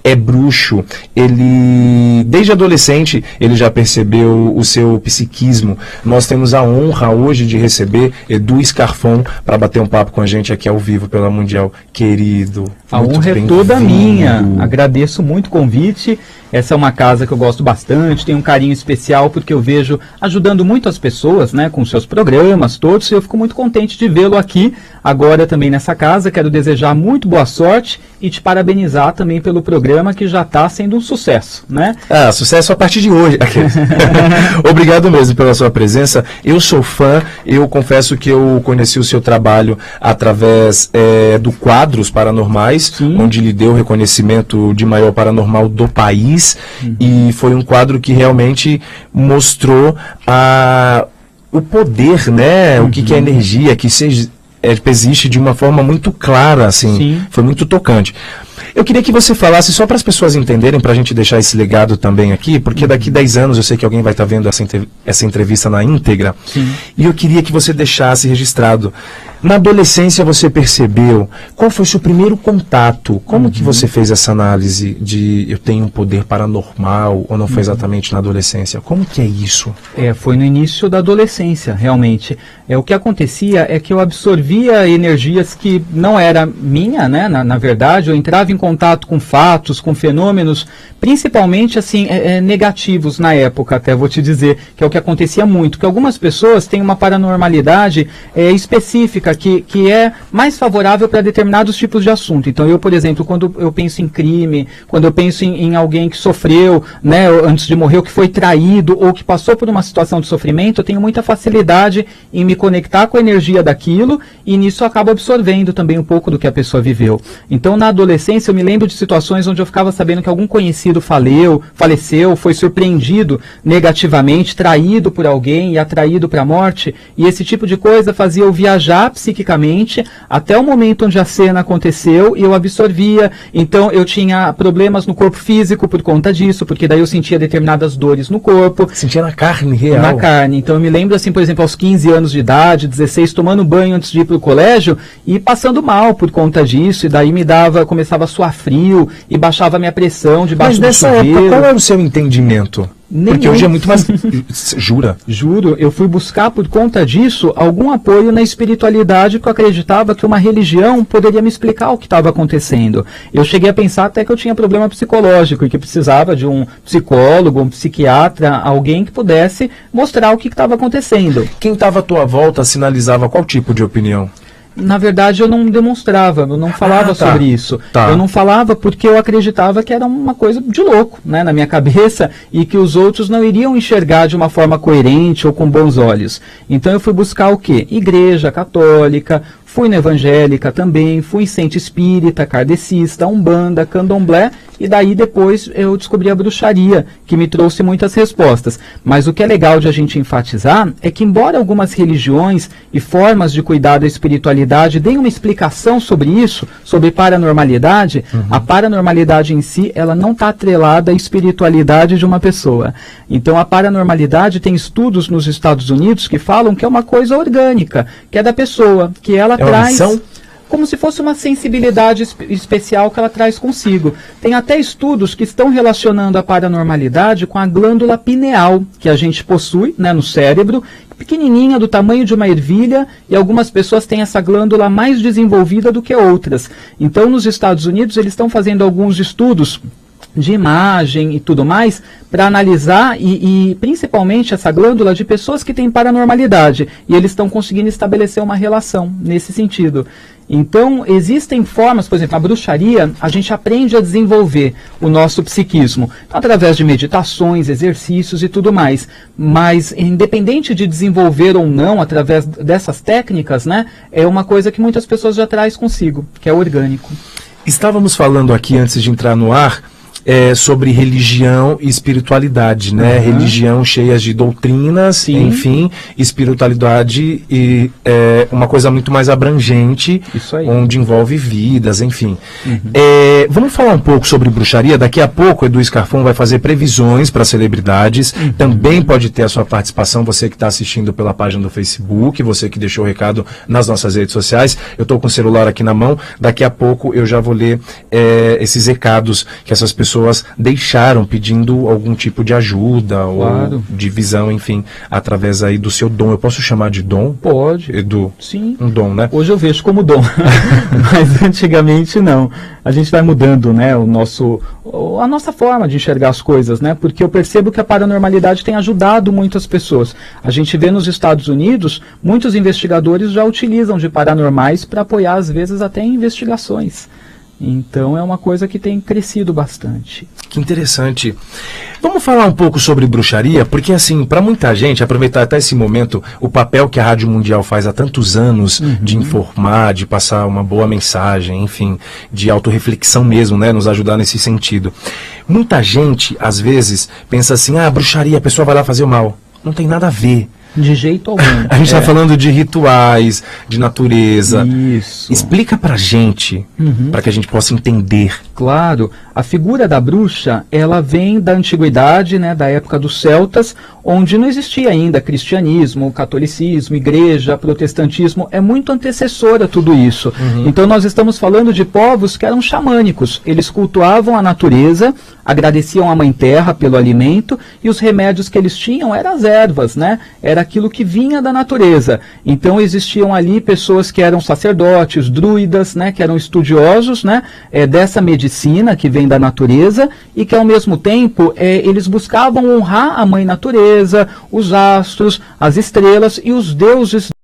é bruxo, ele desde adolescente ele já percebeu o seu psiquismo. Nós temos a honra hoje de receber Edu Scarfon para bater um papo com a gente aqui ao vivo pela Mundial. Querido, a honra é toda minha, agradeço muito o convite. Essa é uma casa que eu gosto bastante, tenho um carinho especial porque eu vejo ajudando muito as pessoas, né, com seus programas todos, e eu fico muito contente de vê-lo aqui agora também nessa casa. Quero desejar muito boa sorte e te parabenizar também pelo programa que já está sendo um sucesso, né? Ah, sucesso a partir de hoje. Obrigado mesmo pela sua presença. Eu sou fã, eu confesso que eu conheci o seu trabalho através do Quadros Paranormais, sim, onde lhe deu o reconhecimento de maior paranormal do país. E foi um quadro que realmente mostrou o poder, né? O que é energia, que existe de uma forma muito clara, assim. Sim. Foi muito tocante. Eu queria que você falasse, só para as pessoas entenderem, para a gente deixar esse legado também aqui, porque daqui 10 anos eu sei que alguém vai estar vendo essa entrevista na íntegra. Sim. E eu queria que você deixasse registrado. Na adolescência você percebeu, qual foi o seu primeiro contato? Como que você fez essa análise de eu tenho um poder paranormal, ou não foi exatamente na adolescência? Como que é isso? Foi no início da adolescência, realmente. O que acontecia é que eu absorvia energias que não era minha, né? Na verdade, eu entrava em contato com fatos, com fenômenos, principalmente assim, negativos na época, até vou te dizer, que é o que acontecia muito, que algumas pessoas têm uma paranormalidade específica, que é mais favorável para determinados tipos de assunto. Então eu, por exemplo, quando eu penso em crime, quando eu penso em alguém que sofreu, né, antes de morrer, ou que foi traído, ou que passou por uma situação de sofrimento, eu tenho muita facilidade em me conectar com a energia daquilo, e nisso eu acabo absorvendo também um pouco do que a pessoa viveu. Então na adolescência eu me lembro de situações onde eu ficava sabendo que algum conhecido faleceu, foi surpreendido negativamente, traído por alguém e atraído para a morte, e esse tipo de coisa fazia eu viajar psiquicamente até o momento onde a cena aconteceu, e eu absorvia. Então eu tinha problemas no corpo físico por conta disso, porque daí eu sentia determinadas dores no corpo. Sentia na carne real? Na carne. Então eu me lembro assim, por exemplo, aos 15 anos de idade, 16, tomando banho antes de ir para o colégio e passando mal por conta disso, e daí começava a suar frio e baixava a minha pressão debaixo do chuveiro. Mas nessa época, qual era o seu entendimento? Porque hoje é muito mais... Jura? Juro, eu fui buscar por conta disso algum apoio na espiritualidade, porque eu acreditava que uma religião poderia me explicar o que estava acontecendo. Eu cheguei a pensar até que eu tinha problema psicológico e que precisava de um psicólogo, um psiquiatra, alguém que pudesse mostrar o que estava acontecendo. Quem estava à tua volta sinalizava qual tipo de opinião? Na verdade eu não demonstrava, eu não falava sobre isso. Eu não falava porque eu acreditava que era uma coisa de louco, né, na minha cabeça, e que os outros não iriam enxergar de uma forma coerente ou com bons olhos. Então eu fui buscar o quê? Igreja católica, fui na evangélica também, fui em centro espírita, kardecista, umbanda, candomblé, e daí depois eu descobri a bruxaria, que me trouxe muitas respostas. Mas o que é legal de a gente enfatizar é que, embora algumas religiões e formas de cuidar da espiritualidade deem uma explicação sobre isso, sobre paranormalidade, a paranormalidade em si, ela não está atrelada à espiritualidade de uma pessoa. Então a paranormalidade tem estudos nos Estados Unidos que falam que é uma coisa orgânica, que é da pessoa, que ela traz como se fosse uma sensibilidade especial que ela traz consigo. Tem até estudos que estão relacionando a paranormalidade com a glândula pineal que a gente possui, né, no cérebro, pequenininha, do tamanho de uma ervilha, e algumas pessoas têm essa glândula mais desenvolvida do que outras. Então nos Estados Unidos eles estão fazendo alguns estudos de imagem e tudo mais, para analisar e principalmente essa glândula de pessoas que têm paranormalidade, e eles estão conseguindo estabelecer uma relação nesse sentido. Então existem formas, por exemplo, a bruxaria, a gente aprende a desenvolver o nosso psiquismo, então, através de meditações, exercícios e tudo mais, mas independente de desenvolver ou não através dessas técnicas, né, é uma coisa que muitas pessoas já trazem consigo, que é orgânico. Estávamos falando aqui antes de entrar no ar sobre religião e espiritualidade, né? Religião cheia de doutrinas, Sim. enfim, espiritualidade e uma coisa muito mais abrangente, Isso aí. onde envolve vidas, enfim. Vamos falar um pouco sobre bruxaria. Daqui a pouco o Edu Scarfon vai fazer previsões para celebridades. Também pode ter a sua participação, você que está assistindo pela página do Facebook, você que deixou o recado nas nossas redes sociais. Eu estou com o celular aqui na mão, daqui a pouco eu já vou ler esses recados que essas pessoas deixaram pedindo algum tipo de ajuda, Claro. ou de visão, enfim, através aí do seu dom. Eu posso chamar de dom? Pode. Edu? Sim. Um dom, né? Hoje eu vejo como dom, mas antigamente não. A gente vai mudando, né, a nossa forma de enxergar as coisas, né, porque eu percebo que a paranormalidade tem ajudado muitas pessoas. A gente vê nos Estados Unidos, muitos investigadores já utilizam de paranormais para apoiar, às vezes, até investigações. Então é uma coisa que tem crescido bastante. Que interessante. Vamos falar um pouco sobre bruxaria, porque assim, para muita gente, aproveitar até esse momento, o papel que a Rádio Mundial faz há tantos anos de informar, de passar uma boa mensagem, enfim, de autorreflexão mesmo, né, nos ajudar nesse sentido. Muita gente, às vezes, pensa assim, bruxaria, a pessoa vai lá fazer o mal. Não tem nada a ver. De jeito algum. A gente está falando de rituais, de natureza. Isso. Explica pra gente, para que a gente possa entender. Claro, a figura da bruxa, ela vem da antiguidade, né, da época dos celtas, onde não existia ainda cristianismo, catolicismo, igreja, protestantismo, é muito antecessora tudo isso. Então nós estamos falando de povos que eram xamânicos, eles cultuavam a natureza, agradeciam a Mãe Terra pelo alimento, e os remédios que eles tinham eram as ervas, né, era aquilo que vinha da natureza. Então existiam ali pessoas que eram sacerdotes, druidas, né, que eram estudiosos, né, dessa medicina que vem da natureza e que ao mesmo tempo eles buscavam honrar a Mãe Natureza, os astros, as estrelas e os deuses